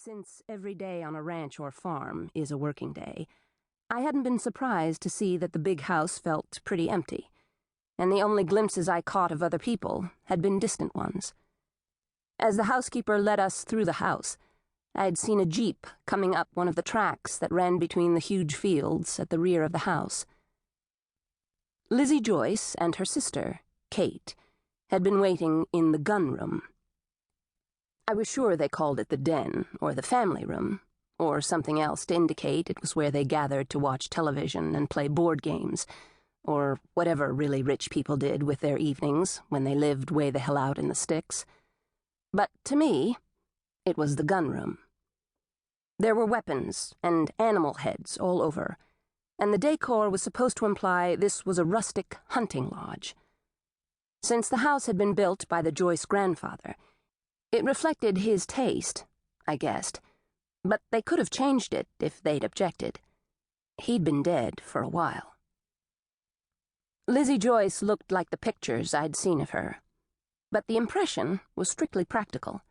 Since every day on a ranch or farm is a working day, I hadn't been surprised to see that the big house felt pretty empty, and the only glimpses I caught of other people had been distant ones. As the housekeeper led us through the house, I had seen a jeep coming up one of the tracks that ran between the huge fields at the rear of the house. Lizzie Joyce and her sister, Kate, had been waiting in the gun room. I was sure they called it the den, or the family room, or something else to indicate it was where they gathered to watch television and play board games, or whatever really rich people did with their evenings when they lived way the hell out in the sticks. But to me, it was the gun room. There were weapons and animal heads all over, and the decor was supposed to imply this was a rustic hunting lodge. Since the house had been built by the Joyce grandfather, it reflected his taste, I guessed, but they could have changed it if they'd objected. He'd been dead for a while. Lizzie Joyce looked like the pictures I'd seen of her, but the impression was strictly practical.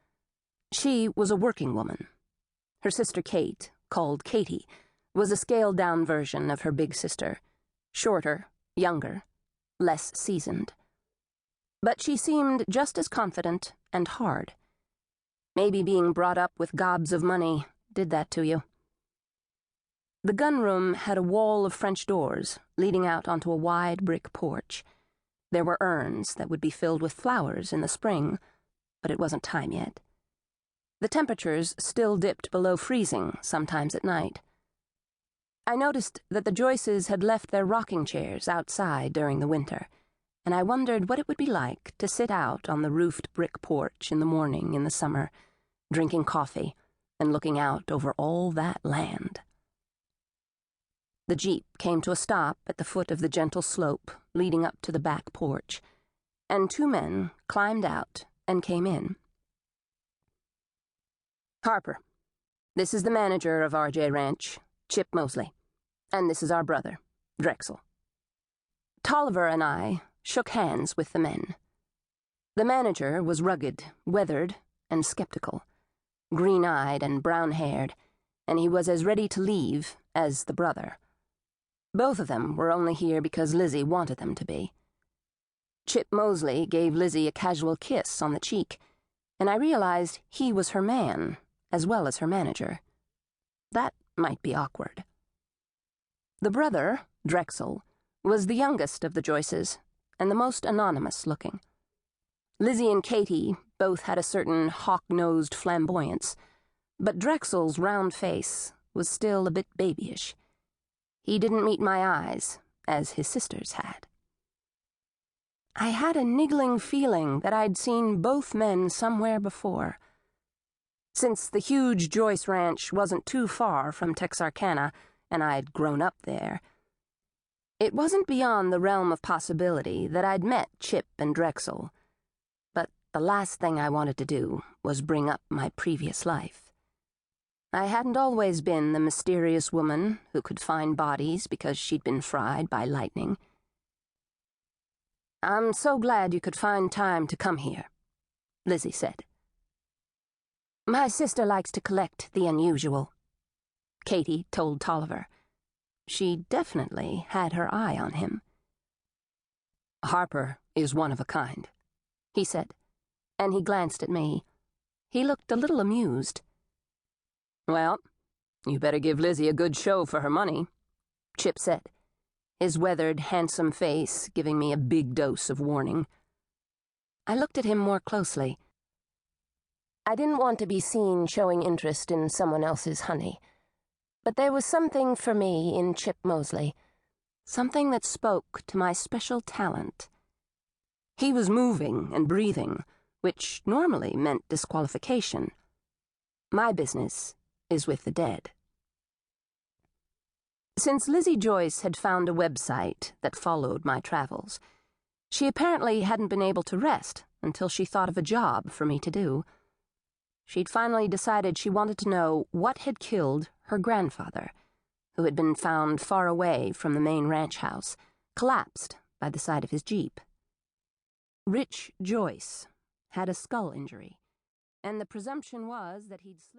She was a working woman. Her sister Kate, called Katie, was a scaled-down version of her big sister, shorter, younger, less seasoned. But she seemed just as confident and hard. Maybe being brought up with gobs of money did that to you. The gun room had a wall of French doors leading out onto a wide brick porch. There were urns that would be filled with flowers in the spring, but it wasn't time yet. The temperatures still dipped below freezing sometimes at night. I noticed that the Joyces had left their rocking chairs outside during the winter, and I wondered what it would be like to sit out on the roofed brick porch in the morning in the summer, drinking coffee and looking out over all that land. The jeep came to a stop at the foot of the gentle slope leading up to the back porch, and two men climbed out and came in. "Harper, this is the manager of RJ Ranch, Chip Mosley, and this is our brother, Drexel." Tolliver and I shook hands with the men. The manager was rugged, weathered, and skeptical, green-eyed and brown-haired, and he was as ready to leave as the brother. Both of them were only here because Lizzie wanted them to be. Chip Mosley gave Lizzie a casual kiss on the cheek, and I realized he was her man, as well as her manager. That might be awkward. The brother, Drexel, was the youngest of the Joyces, and the most anonymous-looking. Lizzie and Katie both had a certain hawk-nosed flamboyance, but Drexel's round face was still a bit babyish. He didn't meet my eyes, as his sisters had. I had a niggling feeling that I'd seen both men somewhere before. Since the huge Joyce ranch wasn't too far from Texarkana, and I'd grown up there, it wasn't beyond the realm of possibility that I'd met Chip and Drexel, but the last thing I wanted to do was bring up my previous life. I hadn't always been the mysterious woman who could find bodies because she'd been fried by lightning. "I'm so glad you could find time to come here," Lizzie said. "My sister likes to collect the unusual," Katie told Tolliver. She definitely had her eye on him. "Harper is one of a kind," he said, and he glanced at me. He looked a little amused. "Well, you better give Lizzie a good show for her money," Chip said, his weathered, handsome face giving me a big dose of warning. I looked at him more closely. I didn't want to be seen showing interest in someone else's honey, but there was something for me in Chip Mosley, something that spoke to my special talent. He was moving and breathing, which normally meant disqualification. My business is with the dead. Since Lizzie Joyce had found a website that followed my travels, she apparently hadn't been able to rest until she thought of a job for me to do. She'd finally decided she wanted to know what had killed her grandfather, who had been found far away from the main ranch house, collapsed by the side of his jeep. Rich Joyce had a skull injury, and the presumption was that he'd slipped